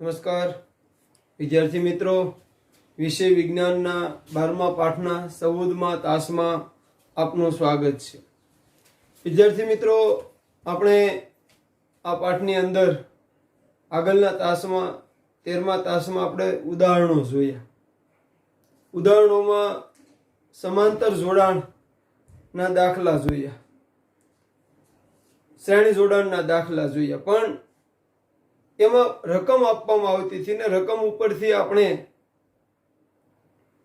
નમસ્કાર વિદ્યાર્થી મિત્રો, વિષય વિજ્ઞાનના 12મા પાઠના 14મા તાસમાં આપનું સ્વાગત છે. વિદ્યાર્થી મિત્રો, આપણે આ પાઠની અંદર આગળના તાસમાં 13મા તાસમાં આપણે ઉદાહરણો જોયા. ઉદાહરણોમાં સમાંતર જોડાણના દાખલા જોયા, શ્રેણી જોડાણના દાખલા જોયા, પણ એમાં રકમ આપવામાં આવતી હતી ને રકમ ઉપરથી આપણે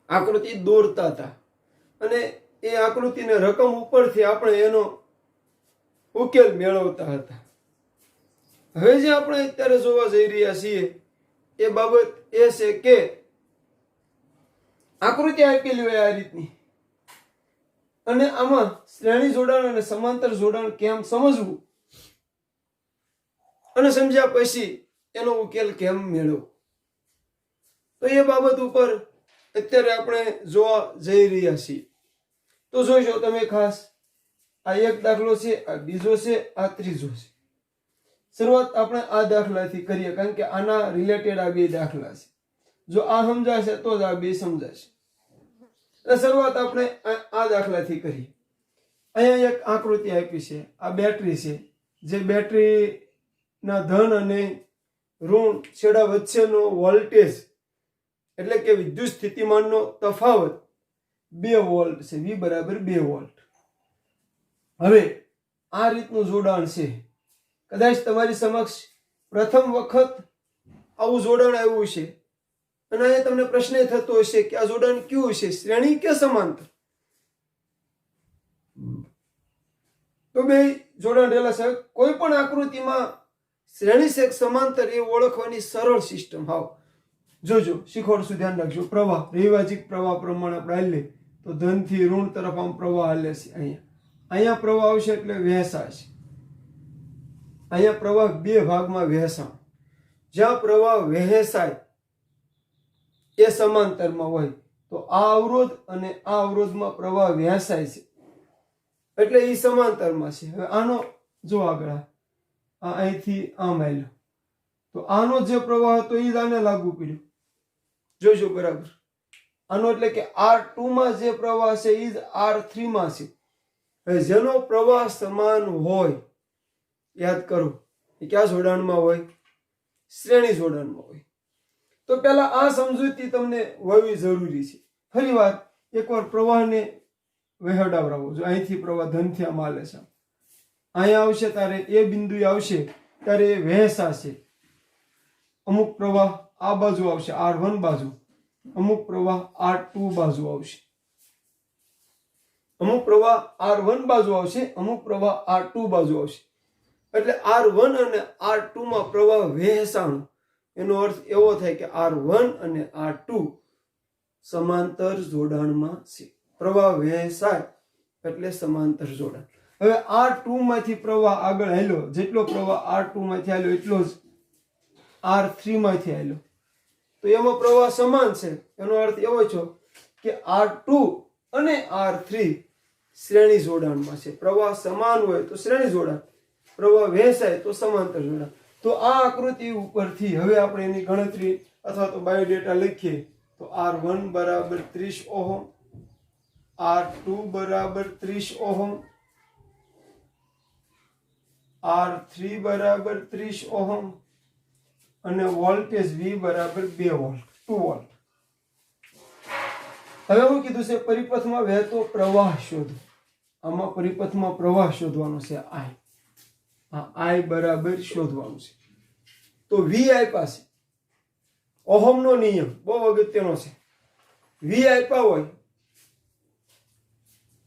આકૃતિ દોરતા હતા અને એ આકૃતિને રકમ ઉપરથી આપણે એનો ઉકેલ મેળવતા હતા. હવે જે આપણે અત્યારે જોવા જઈ રહ્યા છીએ એ બાબત એ છે કે આકૃતિ આપેલી હોય આ રીતની, અને આમાં શ્રેણી જોડાણ અને સમાંતર જોડાણ કેમ સમજવું અને સમજ્યા પછી એનો ઉકેલ કેમ મેળવવો, તો એ બાબત ઉપર અત્યારે આપણે જોવા જઈ રહ્યા છીએ. તો જોઈશો તમે ખાસ. આ એક દાખલો છે, આ બીજો છે, આ ત્રીજો છે. શરૂઆત આપણે આ દાખલાથી કરીએ, કારણ કે આના રિલેટેડ આ બે દાખલા છે. જો આ સમજાશે તો જ આ બે સમજાશે. એટલે શરૂઆત આપણે આ દાખલાથી કરીએ. અહીંયા એક આકૃતિ આપી છે, આ બેટરી છે, જે બેટરી ના ધન અને ઋણ છેડા વચ્ચેનો વોલ્ટેજ એટલે કે વિદ્યુત સ્થિતિમાનનો તફાવત 2 વોલ્ટ છે. V બરાબર 2 વોલ્ટ. હવે આ રીતનું જોડાણ છે. કદાચ તમારી સમક્ષ પ્રથમ વખત આવું જોડાણ આવ્યું છે અને અહીંયા તમને પ્રશ્ન થતો હશે કે આ જોડાણ કયું છે, શ્રેણી કે સમાંતર? તો બે જોડાણ રહેલા છે. કોઈ પણ આકૃતિમાં શ્રેણી છે સમાંતર એ ઓળખવાની સરળ સિસ્ટમ. હાવ જોજો, શીખવાડ સુધી ધ્યાન રાખજો. પ્રવાહ, રૈવાજિક પ્રવાહ પ્રમાણે આપણે હાલીએ તો ધન થી ઋણ તરફ આમ પ્રવાહ હાલે છે. અહીંયા પ્રવાહ આવશે એટલે વહેંચાશે. અહીંયા પ્રવાહ બે ભાગમાં વહેંચાણ. જ્યાં પ્રવાહ વહેંચાય એ સમાંતરમાં હોય તો આ અવરોધ અને આ અવરોધમાં પ્રવાહ વહેંચાય છે એટલે એ સમાંતરમાં છે. હવે આનો જો આગળ અહીંથી આમ આવ્યો તો આનો જે પ્રવાહ હતો એ જ આને લાગુ પડ્યો. જોઈજો બરાબર. આનો એટલે કે R2 માં જે પ્રવાહ છે એ જ R3 માં છે. હવે જેનો પ્રવાહ સમાન હોય, યાદ કરો એ કયા જોડાણમાં હોય? શ્રેણી જોડાણમાં હોય. તો પહેલા આ સમજૂતી તમને હોવી જરૂરી છે. ફરી વાર એકવાર પ્રવાહને વહેવડાવરાવો. જો અહીંથી પ્રવાહ ધનથી આમ હાલે છે, અહીંયા આવશે ત્યારે એ બિંદુ આવશે ત્યારે એ વહેંચાશે. અમુક પ્રવાહ આ બાજુ આવશે R1 બાજુ, અમુક પ્રવાહ R2 બાજુ આવશે, અમુક પ્રવાહ R1 બાજુ આવશે, અમુક પ્રવાહ R2 બાજુ આવશે. એટલે R1 અને R2 માં પ્રવાહ વહેંચાણ, એનો અર્થ એવો થાય કે R1 અને R2 સમાંતર જોડાણમાં છે. પ્રવાહ વહેંચાય એટલે સમાંતર જોડાણ. હવે R2 માંથી પ્રવાહ આગળ હાલ્યો, જેટલો પ્રવાહ R2 માંથી હાલ્યો એટલો જ R3 માંથી હાલ્યો, તો એમાં પ્રવાહ સમાન છે. એનો અર્થ એવો છે કે R2 અને R3 શ્રેણી જોડાણમાં છે. પ્રવાહ સમાન હોય તો શ્રેણી જોડાણ, પ્રવાહ વહેંચાય તો સમાંતર જોડાણ. તો આ આકૃતિ ઉપરથી હવે આપણે એની ગણતરી અથવા તો બાયોડેટા લખીએ તો R1 બરાબર 30 ઓહમ, R2 બરાબર 30 ઓહમ, R3 બરાબર 30 ઓહમ અને વોલ્ટેજ V બરાબર 2 વોલ્ટ, 2 વોલ્ટ. હવે હું કીધું છે પરિપથમાં વહેતો પ્રવાહ શોધો. આમાં પરિપથમાં પ્રવાહ શોધવાનો છે. I બરાબર શોધવાનું છે. તો V આપ્યા છે. ઓહમનો નિયમ બહુ અગત્યનો છે. V આપ્યા હોય,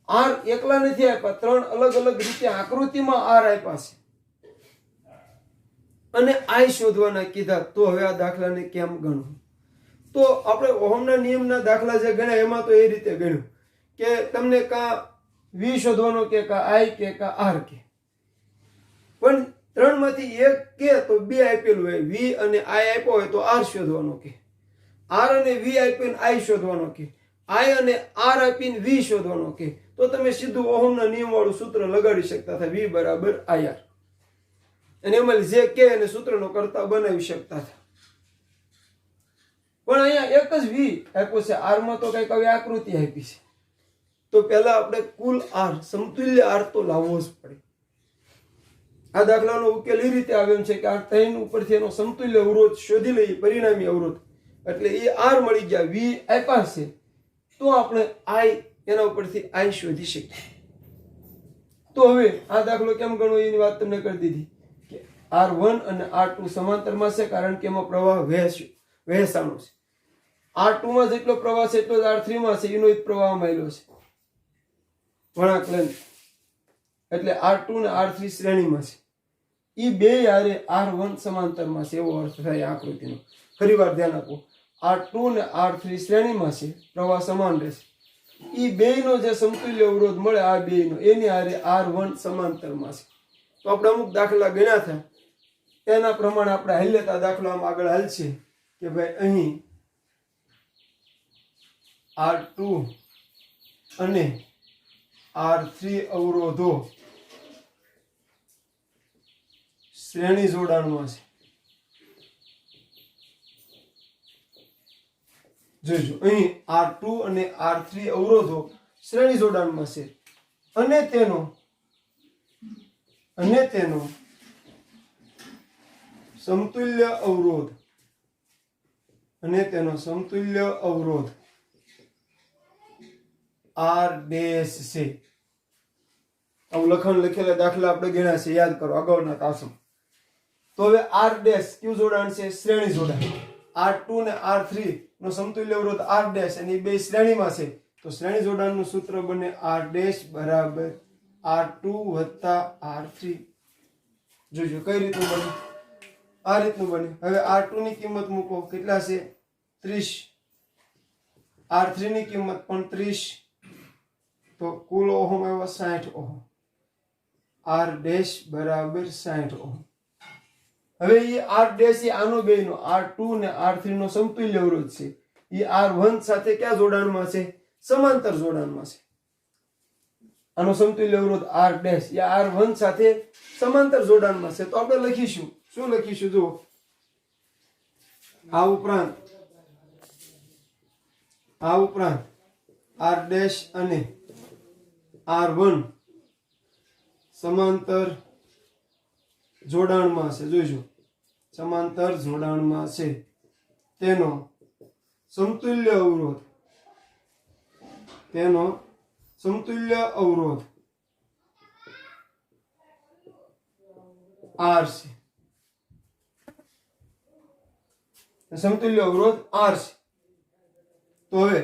R એકલા નથી આપ્યા, 3 અલગ અલગ રીતે આકૃતિમાં R આપ્યા છે અને I શોધવાના કીધા. તો હવે આ દાખલાને કેમ ગણવું? તો આપણે ઓહમના નિયમના દાખલા જે ગણ્યા એમાં તો એ રીતે ગણ્યું કે તમને કા V શોધવાનો કે કા I કે કા R કે, પણ 3 માંથી એક કે તો 2 આપેલું હોય, V અને I આપ્યો હોય તો R શોધવાનો કે, R અને V આપીને I શોધવાનો કે, I અને R આપીને V શોધવાનો કે, તો તમે સીધું ઓહમના નિયમ વાળું સૂત્ર લગાડી શકતા હતા, V બરાબર IR. અને એમાં જે કે અને સૂત્રનો કરતા બનાવી શકતા હતા. પણ અહીંયા એક જ વી આપ્યો છે, આરમાં તો કંઈક હવે આકૃતિ આપી છે. તો પહેલા આપણે કુલ આર સમતુલ્ય આર તો લાવવો જ પડે. આ દાખલાનો ઉકેલ એ રીતે આવ્યો છે કે આ ત્રણ ઉપરથી એનો સમતુલ્ય અવરોધ શોધી લઈએ, પરિણામી અવરોધ, એટલે એ આર મળી ગયા, વી આપ્યા છે, તો આપણે આઈ એના ઉપરથી આઈ શોધી શકીએ. તો હવે આ દાખલો કેમ ગણવો એની વાત તમને કરી દીધી કે R1 અને R2 સમાંતરમાં છે, કારણ કે એમાં પ્રવાહ વહેંચાણો છે. R2 માં જેટલો પ્રવાહ છે એટલો જ R3 માં છે, એનો જ પ્રવાહ આવેલો છે વળાંક લઈને, એટલે R2 ને R3 શ્રેણીમાં છે. એ બે યારે R1 સમાંતરમાં છે એવો અર્થ થાય આકૃતિનો. ફરી વાર ધ્યાન આપો, R2 ને R3 શ્રેણીમાં છે, પ્રવાહ સમાન રહેશે. એ બેયનો જે સમતુલ્ય અવરોધ મળે આ બેયનો, એની હારે R1 સમાંતરમાં છે. તો આપણે અમુક દાખલા ગણ્યા હતા એના પ્રમાણે આપણે હાલ્યતા દાખલામાં આગળ હાલશે કે ભાઈ અહીં R2 અને R3 અવરોધો શ્રેણી જોડાણમાં છે. જોજો અહીં R2 અને R3 અવરોધો શ્રેણી જોડાણમાં છે અને તેનો સમતુલ્ય અવરોધ R ડેશ છે. આવું લખાણ લખેલા દાખલા આપણે ગણ્યા છે, યાદ કરો અગાઉના તાસમાં. તો હવે R ડેશ કયું જોડાણ છે? શ્રેણી જોડાણ. R2 ને R3 નો સમતુલ્ય અવરોધ R ડેશ અને એ બે શ્રેણીમાં છે, તો શ્રેણી જોડાણનું સૂત્ર બને R ડેશ બરાબર R2 વત્તા R3. જોજો કઈ રીતનું બને, આ રીતનું બને. હવે R2 ની કિંમત મૂકો, કેટલા છે? 30. R3 ની કિંમત પણ 30, તો કુલ ઓહમ આવ્યો 60 ઓહમ. R ડેશ બરાબર 60 ઓહમ. હવે એ R ડેશ એ આનો બેનો R2 ને R3 નો સમતુલ્ય અવરોધ છે. એ R1 સાથે ક્યાં જોડાણમાં છે? સમાંતર જોડાણમાં છે. આનો સમતુલ્ય અવરોધ R ડેશ એ R1 સાથે સમાંતર જોડાણમાં છે. તો આપણે લખીશું, શું લખીશું? જુઓ, આ ઉપરાંત R ડેશ અને R1 સમાંતર જોડાણમાં છે. જોઈજો, સમાંતર જોડાણમાં છે. તેનો સમતુલ્ય અવરોધ R છે. સમતુલ્ય અવરોધ R છે. તો હવે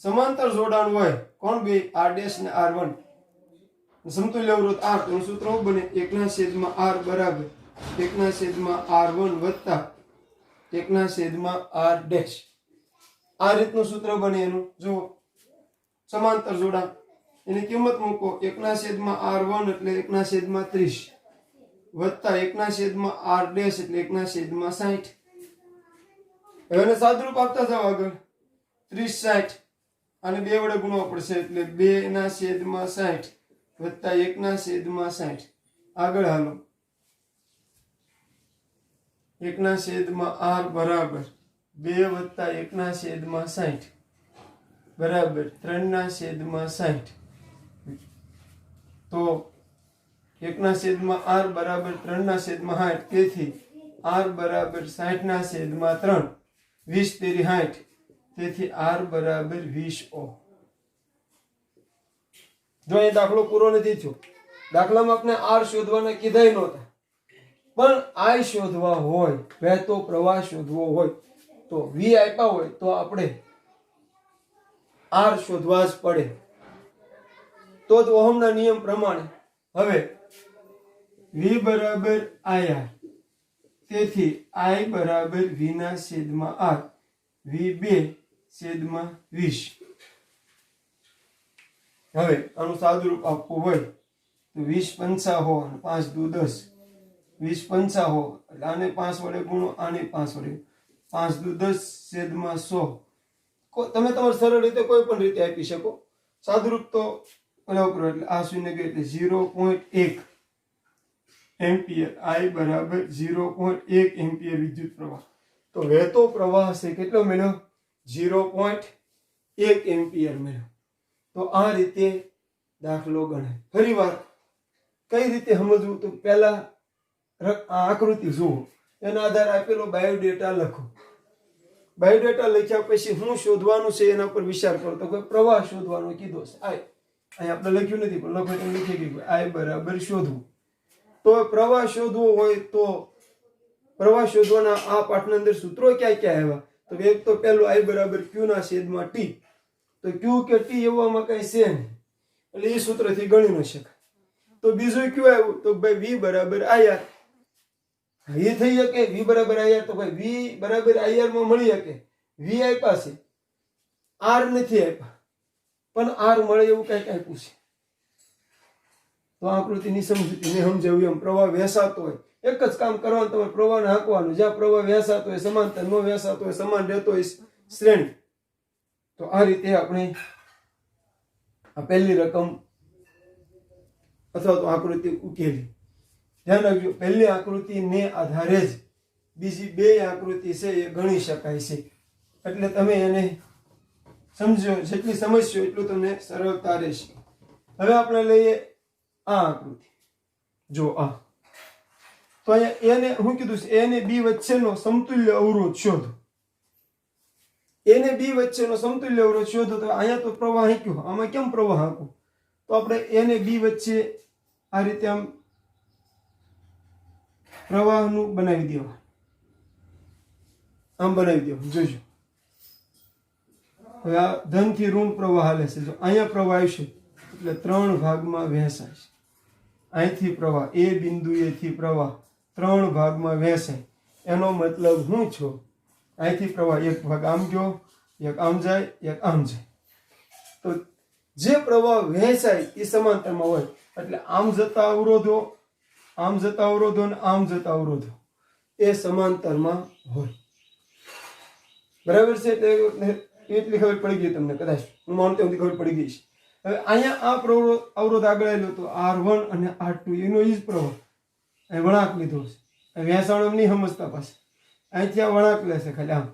સમાંતર જોડાણ હોય કોણ બે? R ડેશ ને R1. સમતુલ્ય અવરોધ R, તો સૂત્ર શું બને? 1/R બરાબર 1/R1 વત્તા 1/R ડેશ. આ રીતનું સૂત્ર બને એનું. જુઓ, સમાંતર જોડાણ, એની કિંમત મૂકો, 1/R1 એટલે 1/30 વત્તા 1/R ડેશ એટલે 1/60. હવે એને સાદુરૂપ આપતા જાવ આગળ, 30/60 અને બે વડે ગુણવા પડશે એટલે 2/60 વત્તા 1/60. આગળ હાલો, 1/R બરાબર 2 વત્તા 1/60 બરાબર 3/60. તો 1/R બરાબર 3/60. તેથી R બરાબર 60/3. 20 તેરી 60, તેથી R બરાબર 20 ઓહમ. જો એ દાખલો પૂરો નથી થયો, દાખલામાં આપણે R શોધવાના કીધાય નહોતા, પણ I શોધવા હોય, વહેતો પ્રવાહ શોધવો હોય, તો V આપ્યા હોય તો આપણે R શોધવા જ પડે. તો જ ઓહમના નિયમ પ્રમાણે. હવે V બરાબર IR, તેથી I બરાબર V/R, V2/20. હવે આનું સાદુરૂપ આપવું હોય તો 20 × 5 = 5 × 2 = 10. 20 × 5 એટલે આને 5 વડે ગુણો, આને 5 વડે, 5 × 2 = 10/100. તમે તમારી સરળ રીતે કોઈ પણ રીતે આપી શકો. સાદુરૂપ તો બરાબર, એટલે આ શૂન્ય ગયું એટલે 0.1 એમ્પિયર. I બરાબર 0.1 એમ્પિયર વિદ્યુત પ્રવાહ. તો વહેતો પ્રવાહ છે કેટલો મળ્યો? 0.1 એમ્પિયર મળ્યો. તો આ રીતે દાખલો ગણાય. ફરી વાર કઈ રીતે સમજવું? તો પહેલા આકૃતિ જુઓ, એના આધારે આપેલો બાયોડેટા લખો. બાયોડેટા લખ્યા પછી શું શોધવાનું છે એના પર વિચાર કરો. તો કોઈ પ્રવાહ શોધવાનો કીધો છે. અહીં આપણે લખ્યું નથી પણ લખો તમે લખી ગયું I બરાબર શોધવું. તો પ્રવાહ શોધવો હોય તો પ્રવાહ શોધવાના આ પાઠના અંદર સૂત્રો ક્યાં ક્યાં આવ્યા? તો એક તો પહેલું I બરાબર Q ના છેદમાં T. તો Q કે T એવામાં કઈ છે નહીં એટલે એ સૂત્રથી ગણી ન શકાય. તો બીજું Q આવ્યું તો ભાઈ V બરાબર IR. એ થઈ શકે V બરાબર IR. તો ભાઈ V બરાબર IR માં મળી શકે. V આપ્યા છે, R નથી આપ્યા, પણ R મળે એવું કઈક આપ્યું છે. તો આકૃતિની સમજૂતી મેં સમજાવ્યું એમ પ્રવાહ વહેંચાતો હોય એક જ કામ કરવાનું, તમે પ્રવાહને હાંકવાનું. જ્યાં પ્રવાહ વહેંચાતો હોય સમાંતર, ન વહેંચાતો હોય સમાન રહેતો હોય શ્રેણી. તો આ રીતે આપણે આ પહેલી રકમ અથવા તો આકૃતિ ઉકેલી. ધ્યાન રાખજો, પહેલી આકૃતિને આધારે જ બીજી બે આકૃતિ છે એ ગણી શકાય છે. એટલે તમે એને સમજો, જેટલી સમજશો એટલું તમને સરળતા રહેશે. હવે આપણે લઈએ આ આકૃતિ. જો આ તો અહીંયા એને શું કીધું છે? એ અને બી વચ્ચેનો સમતુલ્ય અવરોધ શોધો. એ અને બી વચ્ચેનો સમતુલ્ય અવરોધ શોધો. તો અહીંયા તો પ્રવાહ હાંક્યો, આમાં કેમ પ્રવાહ હાંકવું? તો આપણે એ અને બી વચ્ચે આ રીતે આમ પ્રવાહનું બનાવી દેવા. આમ બનાવી દેવા. જોજો હવે આ ધન થી ઋણ પ્રવાહ હાલે છે. જો અહીંયા પ્રવાહ આવશે એટલે 3 ભાગમાં વહેંચાય. અહીંથી પ્રવાહ એ બિંદુએથી પ્રવાહ 3 ભાગમાં વહેંચાય. એનો મતલબ હું છું, અહીંથી પ્રવાહ એક ભાગ આમ ગયો, એક આમ જાય, એક આમ જાય. તો જે પ્રવાહ વહેંચાય એ સમાંતરમાં હોય એટલે આમ જતા અવરોધો, આમ જતા અવરોધો અને આમ જતા અવરોધો એ સમાંતરમાં હોય. બરાબર છે? એટલી ખબર પડી ગઈ તમને કદાચ, હું માનું ત્યાં ખબર પડી ગઈ છે. હવે અહીંયા આ અવરોધ આગળ આવેલો તો R1 અને R2 એનો ઈ જ પ્રવાહ અહીં વળાંક લીધો છે. વહેંચાણો નહીં સમજતા પાસે, અહીંથી આ વળાંક લેશે ખાલી આમ.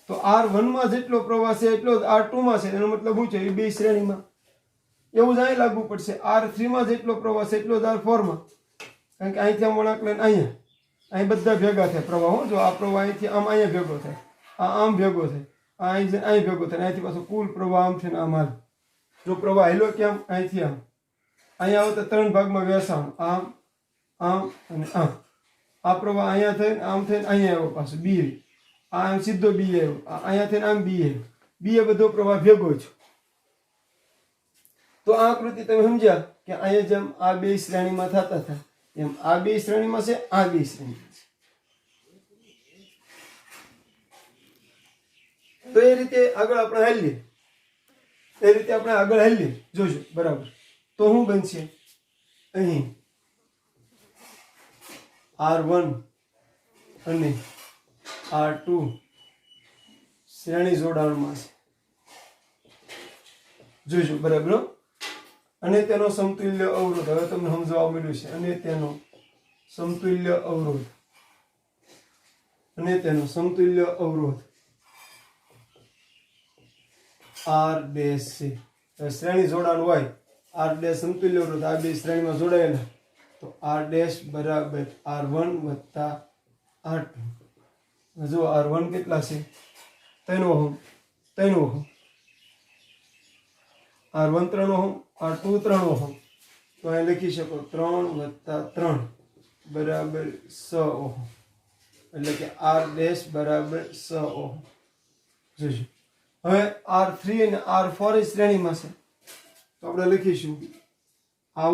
તો R1 માં જેટલો પ્રવાહ છે એટલો જ R2 માં છે. એનો મતલબ શું છે? એ બે શ્રેણીમાં. એવું જ અહીં લાગુ પડશે. R3 માં જેટલો પ્રવાહ છે એટલો જ R4 માં. કારણ કે અહીંથી આમ વળાંક લઈને અહીંયા, અહીં બધા ભેગા થાય પ્રવાહો. જો આ પ્રવાહ અહીંથી આમ અહીંયા ભેગો થાય, આ આમ ભેગો થાય, આ અહીં ભેગો થાય, અહીંથી પાછો કુલ પ્રવાહ આમ થઈને આમ હાલ. જો પ્રવાહ હેલો કેમ અહીંથી આમ અહીંયા આવે તો 3 ભાગમાં વહેંચાણ, આમ આમ અને આમ. આ પ્રવાહ અહીંયા થઈને આમ થઈને અહીંયા આવ્યો પાછો બી, આમ સીધો બી આવ્યો, અહીંયા થઈને આમ બી આવ્યો. બી એ બધો પ્રવાહ ભેગો છે. તો આ આકૃતિ તમે સમજ્યા કે અહીંયા જેમ આ બે શ્રેણીમાં થતા હતા એમ આ બે શ્રેણીમાં છે, આ બે શ્રેણીમાં છે. તો એ રીતે આગળ આપણે હાલીએ, એ રીતે આપણે આગળ હાલીએ. જોજો બરાબર. તો શું બનશે? અહીં R1 અને R2 શ્રેણી જોડાણમાં છે. જોજો બરાબર. અને તેનો સમતુલ્ય અવરોધ હવે તમને સમજવા મળ્યું છે. અને તેનો સમતુલ્ય અવરોધ, અને તેનો સમતુલ્ય અવરોધ R ડેશ છે. શ્રેણી જોડાણ હોય, R ડેશ સમતુલ્ય અવરોધ આ બે શ્રેણીમાં જોડાયેલા, તો R ડેશ બરાબર R1 વત્તા R2. જો R1 કેટલા છે? 3 ohm, 3 ohm. R1 3 ohm, R2 3 ohm. તો અહીં લખી શકો 3 વત્તા 3 બરાબર 6 ઓહમ. એટલે કે R ડેશ બરાબર 6 ઓહમ. જોજો હવે R3 અને R4 શ્રેણીમાં છે. તો આપણે લખીશું આ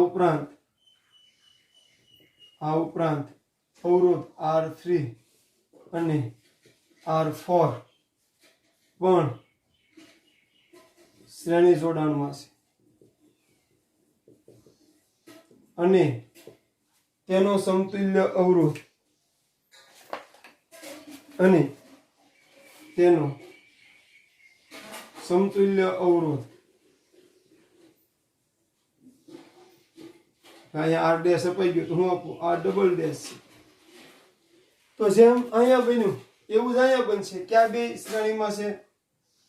ઉપરાંત અવરોધ R3 અને R4 પણ શ્રેણી જોડાણમાં છે. અને તેનો સમતુલ્ય અવરોધ અને તેનો સમતુલ્ય અવરોધ અહીંયા R ડેશ અપાઈ ગયું તો હું આપું R ડબલ ડેશ છે. તો જેમ અહીંયા બન્યું એવું જ અહીંયા બનશે કે આ બે શ્રેણીમાં છે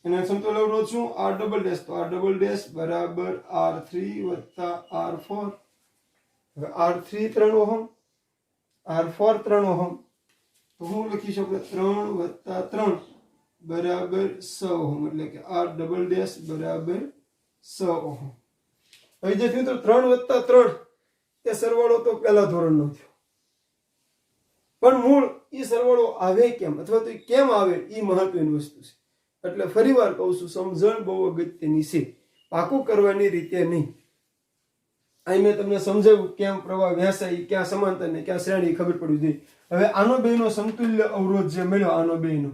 એના સમતુલ્ય અવરોધ શું આર ડબલ ડેશ તો આર ડબલ ડેશ બરાબર R3 વત્તા R4 હવે R3 3 ઓહમ R4 3 ઓહમ તો હું લખી શકું 3 વત્તા 3 બરાબર 6 ઓહમ એટલે કે R ડબલ ડેશ બરાબર 6 ઓહમ હવે જે થયું તો 3 વત્તા 3 એ સરવાળો તો પહેલા ધોરણનો થયો પણ મૂળ ઈ સરવાળો આવે કેમ અથવા તો કેમ આવે ઈ મહત્વની વસ્તુ છે એટલે ફરીવાર કહું છું સમજણ બહુ અગત્યની છે પાકું કરવાની રીતે નહીં અહીં મેં તમને સમજાવ્યું કેમ પ્રવાહ વહેંચાય ક્યાં સમાંતર ને ક્યાં શ્રેણી ખબર પડવી જોઈએ હવે આનો બેનો સમતુલ્ય અવરોધ જે મળ્યો આનો બેનો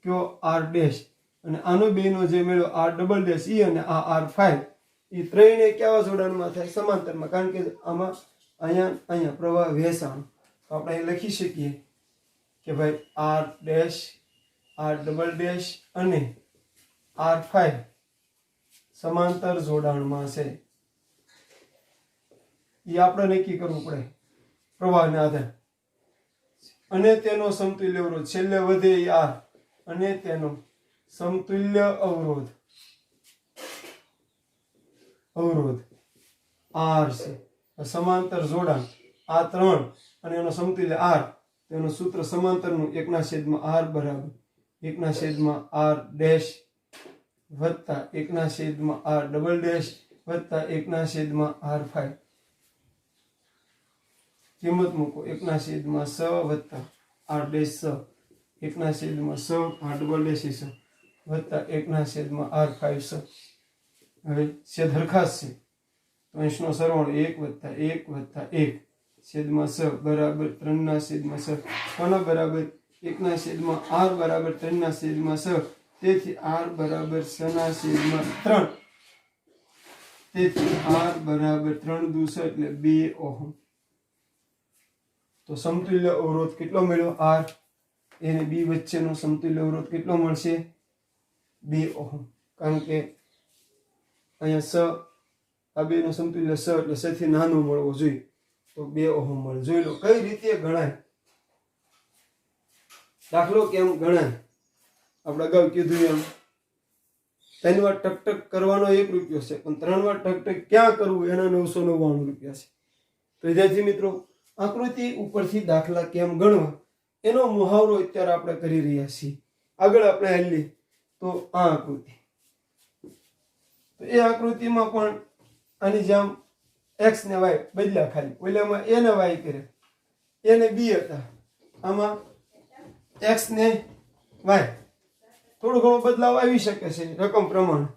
કયો R ડેશ અને આનો બેનો જે મળ્યો R ડબલ ડેશ ઈ અને આ R5 ઈ ત્રણે કેવા જોડાણમાં થાય સમાંતરમાં કારણ કે આમાં અહીંયા પ્રવાહ વહેંચાણ આપણે અહીં લખી શકીએ કે ભાઈ R dash R double dash અને R5 સમાંતર જોડાણમાં છે એ આપણે નક્કી કરવું પડે પ્રવાહને આધારે અને તેનો સમતુલ્ય અવરોધ છેલ્લે વધે એ R અને તેનો સમતુલ્ય અવરોધ R છે સમાંતર જોડાણ આ 3 અને એનો સમતુલ્ય R તેનું સૂત્ર સમાંતરનું 1/r બરાબર 1/r ડેશ વત્તા 1/r ડબલ ડેશ વત્તા 1/r5 કિંમત મૂકો 1/6 વત્તા r dash 6 1/6 r double dash 6 વત્તા 1/r5 હવે છેદ હરખાશ છે તો અંશનો સરવાળો 1 વત્તા 1 વત્તા 1 છેદમાં 6 બરાબર 3/6 કોના બરાબર 1/r બરાબર 3/6 તેથી r બરાબર 6/3 તેથી r બરાબર 3 દુ 6 એટલે 2 ઓહમ તો સમતુલ્ય અવરોધ કેટલો મળ્યો R એને B વચ્ચેનો સમતુલ્ય અવરોધ કેટલો મળશે 2 ઓહમ કારણ કે અહીંયા 6 આ બેનો સમતુલ્ય 6 એટલે 6 થી નાનો મળવો જોઈએ તો 2 ઓહમ મળે જોઈ લો કઈ રીતે ગણાય દાખલો કેમ ગણાય આપણે અગાઉ કીધું એમ 3 વાર ટક ટક કરવાનો 1 રૂપિયો છે પણ 3 વાર ટક ટક ક્યાં કરવું એના 999 રૂપિયા છે તો વિદ્યાર્થી મિત્રો આકૃતિ ઉપરથી દાખલા કેમ ગણવા એનો મુહાવરો અત્યારે આપણે કરી રહ્યા છીએ આગળ આપણે હાલી તો આ આકૃતિ તો એ આકૃતિમાં પણ આની જેમ x ને y બદલ્યા ખાલી ઓલામાં a ને y કરે a ને b હતા આમાં x ને y થોડો ઘણો બદલાવ આવી શકે છે રકમ પ્રમાણે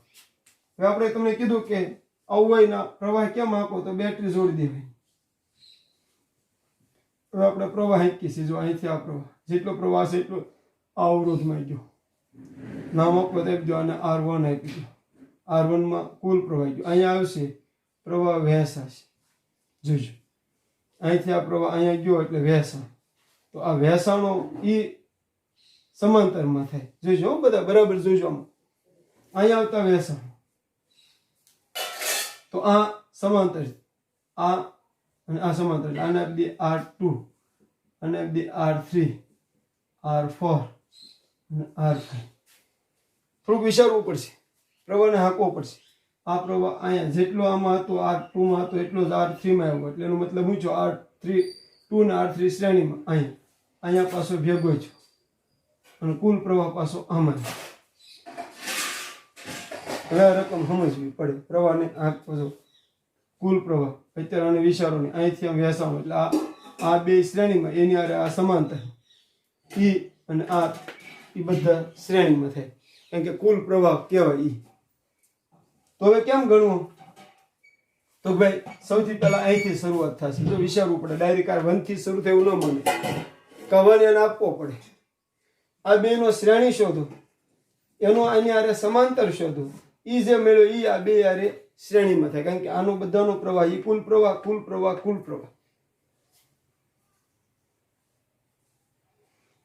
હવે આપણે તમને કીધું કે અવયના પ્રવાહ કેમ આપો તો બેટરી જોડી દેવી હવે આપણે પ્રવાહ આપીએ છીએ જો અહીંથી આ પ્રવાહ જેટલો પ્રવાહ છે એટલો આ અવરોધમાં ગયો નામ આપો તો આપજો અને R1 આપી દો R1 માં કુલ પ્રવાહ ગયો અહીંયા આવશે પ્રવાહ વહેંચાશે જોજો અહીંથી આ પ્રવાહ અહીંયા ગયો એટલે વહેંચાણ તો આ વહેંચાણો ઈ સમાંતરમાં થાય જોજો બધા બરાબર જોજો અહીંયા આવતા વહેંચાણ તો આ સમાંતર આ અને આ સમાંતર આને આપી દે R2 અને આપી દે R3 R4 અને R5 થોડુંક વિચારવું પડશે પ્રવાહને હાંકવો પડશે આ પ્રવાહ અહીંયા જેટલો આમાં હતો R2 માં હતો એટલો જ R3 માં આવ્યો એટલે એનો મતલબ શું છે R3 2 ને R3 શ્રેણીમાં અહીંયા પાછો ભેગો છે અને કુલ પ્રવાહ પાછો આમાં હવે આ રકમ સમજવી પડે પ્રવાહને આંકવો કુલ પ્રવાહ અત્યારે આને વિચારો નહીં અહીંથી આમ વહેંચાણો એટલે આ બે શ્રેણીમાં એની આરે આ સમાંતર ઈ અને આ ઈ બધા શ્રેણીમાં થાય કારણ કે કુલ પ્રવાહ કહેવાય ઈ તો હવે કેમ ગણવું તો ભાઈ સૌથી પહેલા અહીંથી શરૂઆત થશે તો વિચારવું પડે ડાયરેક્ટ આ 1 થી શરૂ થયું ન મને કવાને એને આપવો પડે આ બેનો શ્રેણી શોધો એનો આની આરે સમાંતર શોધો ઈ જે મળ્યો ઈ આ બે આરે શ્રેણીમાં થાય કારણ કે આનો બધાનો પ્રવાહ ઈ કુલ પ્રવાહ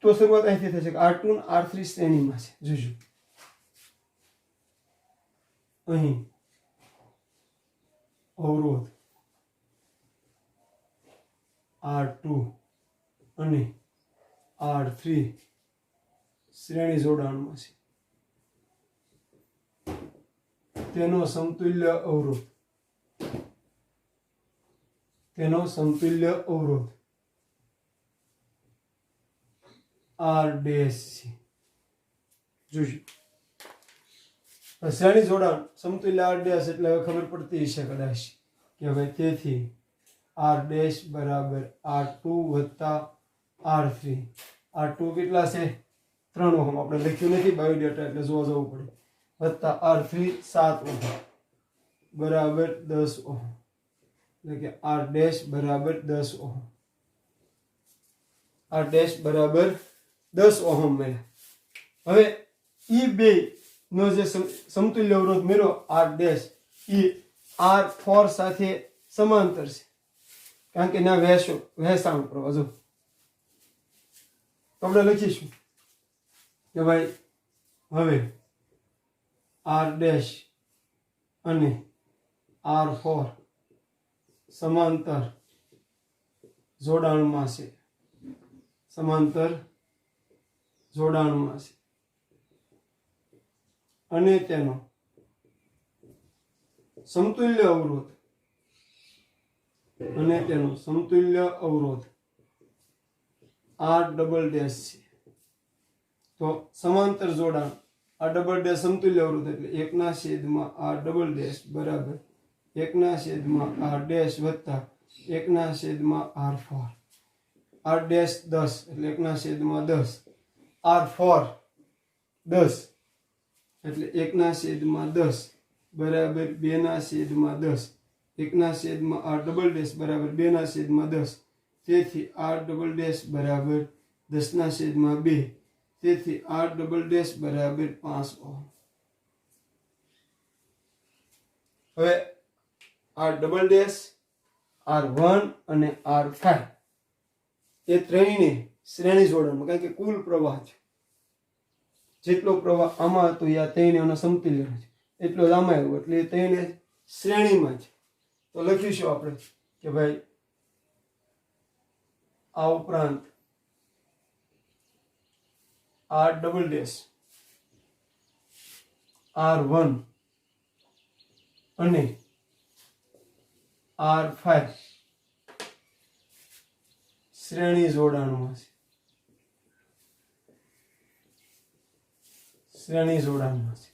તો શરૂઆત અહીંથી થશે R2 અને R3 શ્રેણીમાં છે જોજો અહીં અવરોધ R2 અને R3 શ્રેણી જોડાણમાં છે, તેનો સમતુલ્ય અવરોધ, તેનો સમતુલ્ય અવરોધ R ડેશ છે. જોજો શ્રેણી જોડાણ સમતુલ્ય R ડેશ એટલે હવે ખબર પડતી હશે કદાચ કે ભાઈ તેથી R ડેશ બરાબર R2 વત્તા R3. R2 કેટલા છે 3 ઓહમ, આપણે લખ્યું નથી બાયોડેટા એટલે જોવા જવું પડે, વત્તા R3 7 ઓહમ બરાબર 10 ઓહમ, એટલે કે R ડેશ બરાબર 10 ઓહમ, R ડેશ બરાબર 10 ઓહમ મળ્યા. હવે ઈ બે નો જે સમતુલ્ય અવરોધ મેળવ્યો R ડેશ ઈ R4 સાથે સમાંતર છે, કારણ કે ના વહેંચાણ પ્રવાહ. જો તો આપણે લખીશું કે ભાઈ હવે R ડેશ અને R4 સમાંતર જોડાણમાં છે, સમાંતર જોડાણમાં છે અને તેનો સમતુલ્ય અવરોધ, અને તેનો સમતુલ્ય અવરોધ R ડબલ ડેશ છે. તો સમાંતર જોડાણ R ડબલ ડેશ સમતુલ્ય અવરોધ એટલે 1/R ડબલ ડેશ બરાબર 1/R ડેશ વત્તા 1/R4. R ડેશ 10 એટલે 1/10, R4 10 એટલે 1/10 બરાબર 2/10, 1/R ડબલ ડેશ બરાબર 2/10, તેથી R ડબલ ડેશ બરાબર 10/2, તેથી R ડબલ ડેશ બરાબર 5 ઓહમ. હવે R ડબલ ડેશ R1 અને R5 એ ત્રણેયને શ્રેણી જોડાણમાં, કારણ કે કુલ પ્રવાહ છે, જેટલો પ્રવાહ આમાં હતો એ આ ત્રણેયનો સમતુલ્ય છે, એટલો જ આમાં આવ્યો, એટલે એ ત્રણે શ્રેણીમાં છે. તો લખીશું આપણે કે ભાઈ આ ઉપરાંત R ડબલ ડેશ R1 અને R5 શ્રેણી જોડાણમાં છે, શ્રેણી જોડાણમાં છે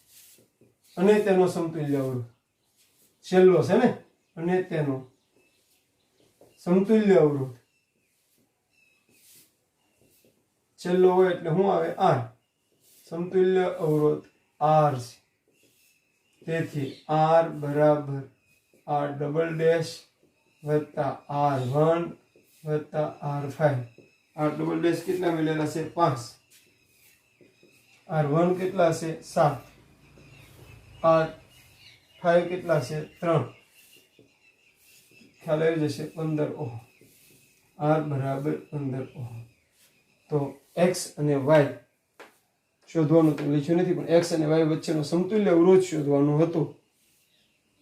અને તેનો સમતુલ્ય અવરોધ છેલ્લો છે ને, અને તેનો સમતુલ્ય અવરોધ છેલ્લો હોય એટલે શું આવે R, સમતુલ્ય અવરોધ R છે, તેથી R બરાબર R ડબલ ડેશ વત્તા R1 વત્તા R5. R ડબલ ડેશ કેટલા મળેલા છે 5, R1 કેટલા છે 7, R5 કેટલા છે 3, ખ્યાલ આવી જશે 15 ઓહમ, R બરાબર 15 ઓહમ. તો X અને Y શોધવાનું તો લખ્યું નથી, પણ X અને Y વચ્ચેનો સમતુલ્ય અવરોધ શોધવાનો હતો,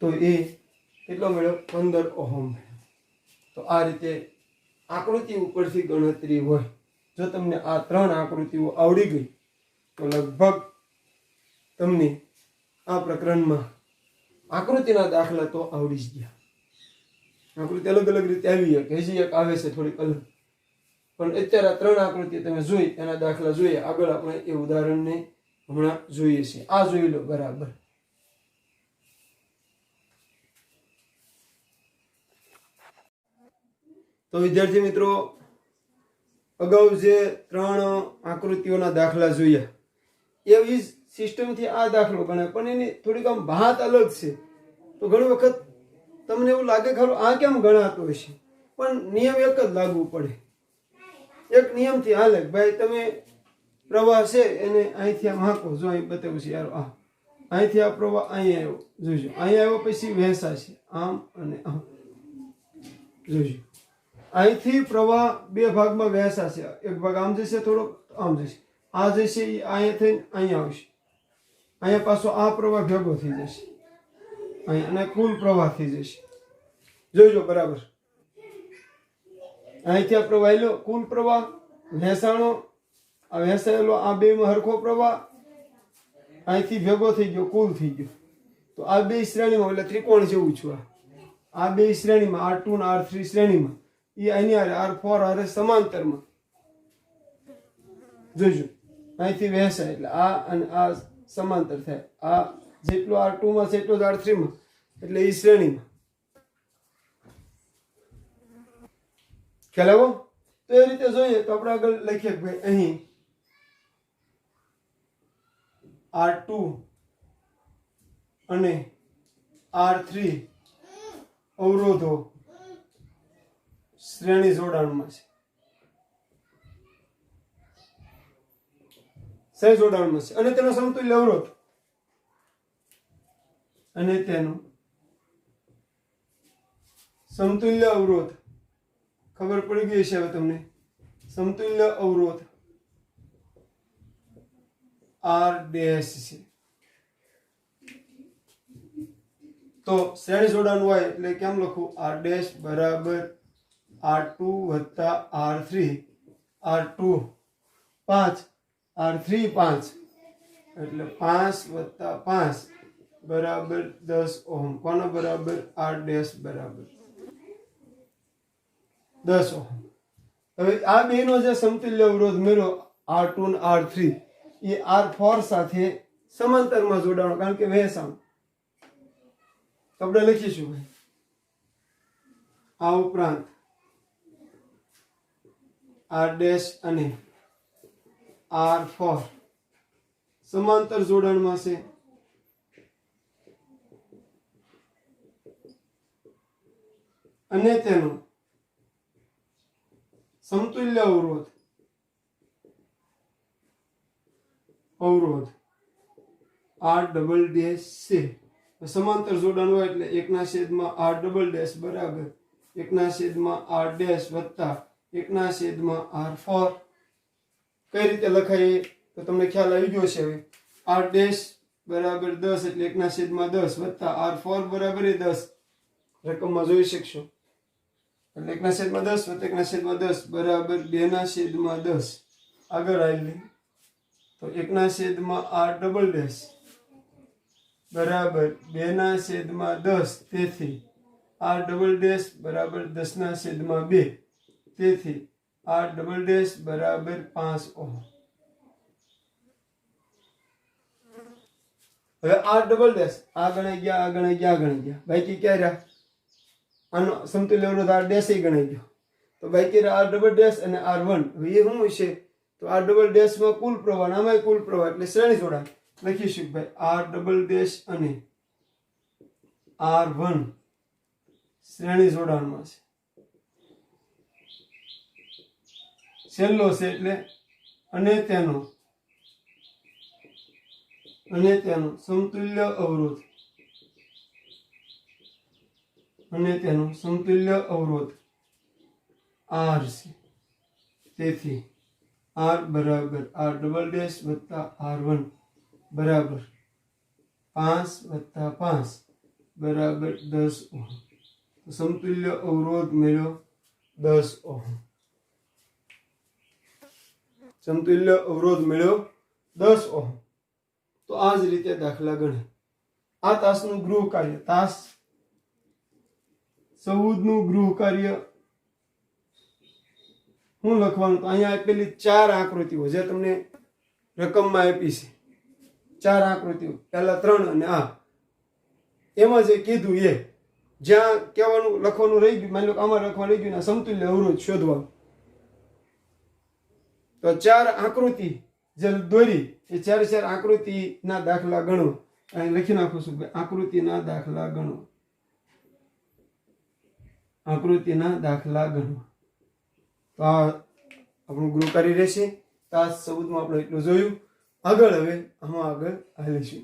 તો એ કેટલો મળ્યો 15 ઓહમ. તો આ રીતે આકૃતિ ઉપરથી ગણતરી હોય. જો તમને આ ત્રણ આકૃતિઓ આવડી ગઈ તો લગભગ તમને આ પ્રકરણમાં આકૃતિના દાખલા તો આવડી જ ગયા. આકૃતિ અલગ અલગ રીતે આવી છે, હજી એક આવે છે થોડીક અલગ, પણ અત્યારે આ ત્રણ આકૃતિ તમે જોઈ એના દાખલા જોઈએ. આગળ આપણે એ ઉદાહરણને હમણાં જોઈએ છીએ. આ જોઈ લો બરાબર. તો વિદ્યાર્થી મિત્રો, અગાઉ જે ત્રણ આકૃતિઓના દાખલા જોયા એવી સિસ્ટમથી આ દાખલો ગણાય, પણ એની થોડીક આમ વાત અલગ છે. તો ઘણી વખત તમને એવું લાગે ખરું આ કેમ ગણાતો હશે, પણ નિયમ એક જ લાગુ પડે. એક નિયમથી હાલે ભાઈ, તમે પ્રવાહ છે એને અહીંથી આમ હાંકો. જો અહીં બતાવ્યું છે યાર, આ અહીંથી આ પ્રવાહ અહીં આવ્યો, જોઈજો અહીં આવ્યો પછી વહેંચા છે આમ અને આમ, જોઈજો અહીંથી પ્રવાહ બે ભાગમાં વહેંચા છે. એક ભાગ આમ જશે, થોડોક આમ જશે. આ જશે એ અહીંયા થઈને અહીંયા આવશે, અહીંયા પાછો આ પ્રવાહ ભેગો થઈ જશે અહીંયા, અને કુલ પ્રવાહ થઈ જશે. જોઈજો બરાબર. અહીંથી આ પ્રવાહ લો, કુલ પ્રવાહ વહેંચાણો આ વહેંચાયેલો આ બેમાં હરખો પ્રવાહ અહીંથી ભેગો થઈ ગયો, કુલ થઈ ગયો. તો આ બે શ્રેણીમાં એટલે ત્રિકોણ જેવું છું. આ બે શ્રેણીમાં R2 અને R3 શ્રેણીમાં એ આની R4 હારે સમાંતરમાં જોજો અહીંથી વહેંચાય એટલે આ અને આ સમાંતર થાય. આ જેટલો R2 માં છે એટલો જ R3 માં એટલે એ શ્રેણીમાં. ખ્યાલ આવ્યો? તો એ રીતે જોઈએ તો આપણે આગળ લખીએ કે ભાઈ અહીં R2 અને R3 અવરોધો શ્રેણી જોડાણમાં છે. શ્રેણી જોડાણમાં છે અને તેનો સમતુલ્ય અવરોધ અને તેનો સમતુલ્ય અવરોધ ખબર પડી ગઈ છે હવે તમને. સમતુલ્ય અવરોધ R ડેશ છે. તો શ્રેણી જોડાણ હોય એટલે કેમ લખું? R ડેશ બરાબર R2 વત્તા R3, R2 5, R3 5 એટલે 5 વત્તા 5 બરાબર 10 ઓહમ. કોનો બરાબર? R ડેશ બરાબર 10 ઓહમ. હવે આ બેનો જે સમતુલ્ય અવરોધ મેળવ્યો R2 અને R3 એ R4 સાથે સમાંતરમાં જોડાણો, કારણ કે વહેંચાણ. આપણે લખીશું ભાઈ આ ઉપરાંત R ડેશ અને R4 સમાંતર જોડાણમાં છે. અને તેનો સમતુલ્ય અવરોધ R ડબલ ડેશ છે. સમાંતર જોડાણ હોય એટલે 1/R ડબલ ડેશ બરાબર 1/R ડેશ વત્તા 1/R4. કઈ રીતે લખાય તો તમને ખ્યાલ આવી ગયો છે. હવે R ડેશ બરાબર 10 એટલે 1/10 વત્તા R4 બરાબર 10 રકમમાં જોઈ શકશો. એટલે 1/10 વત્તા 1/10 બરાબર 2/10. આગળ આવી તો 1/R ડબલ ડેશ બરાબર 2/10. તેથી R ડબલ ડેશ બરાબર 10/2. તેથી R ડબલ ડેશ બરાબર 5 ઓહમ. હવે R ડબલ ડેશ આ ગણાઈ ગયા, આ ગણાઈ ગયા, આ ગણાઈ ગયા. બાકી ક્યાં રહ્યા? આનો સમતુલ્ય અવરોધ R ડેશ એ ગણાઈ ગયો. તો બાકી રહ્યા R ડબલ ડેશ અને R1. હવે એ શું છે? તો R ડબલ ડેશ માં કુલ પ્રવાહ, આમાં કુલ પ્રવાહ એટલે શ્રેણી જોડાણ. લખીશું ભાઈ R ડબલ ડેશ અને R1 શ્રેણી જોડાણમાં છે. છેલ્લો છે એટલે અને તેનો સમતુલ્ય અવરોધ R છે. તેથી R બરાબર R ડબલ ડેશ વત્તા R1 બરાબર 5 વત્તા 5 બરાબર 10 ઓહમ. તો સમતુલ્ય અવરોધ મેળવ્યો 10 ઓહમ. સમતુલ્ય અવરોધ મેળવ્યો 10 ઓહમ. તો આ જ રીતે દાખલા ગણે. આ તાસનું ગૃહ કાર્ય, તાસ 14નું ગૃહ કાર્ય શું લખવાનું? તો અહીંયા આપેલી 4 આકૃતિઓ જે તમને રકમમાં આપી છે, 4 આકૃતિઓ, પહેલા 3 અને આ. એમાં જે કીધું એ જ્યાં કહેવાનું લખવાનું રહી ગયું, માની લો આમાં લખવા રહી ગયું, સમતુલ્ય અવરોધ શોધવાનું. તો 4 આકૃતિ જે દોરી એ 4 આકૃતિના દાખલા ગણો. અહીં લખી નાખું છું આકૃતિના દાખલા ગણો. આકૃતિના દાખલા ગણો. તો આ આપણું ગૃહ કાર્ય રહેશે. તાસ 14માં આપણે એટલું જોયું. આગળ હવે આમાં આગળ હાલીશું.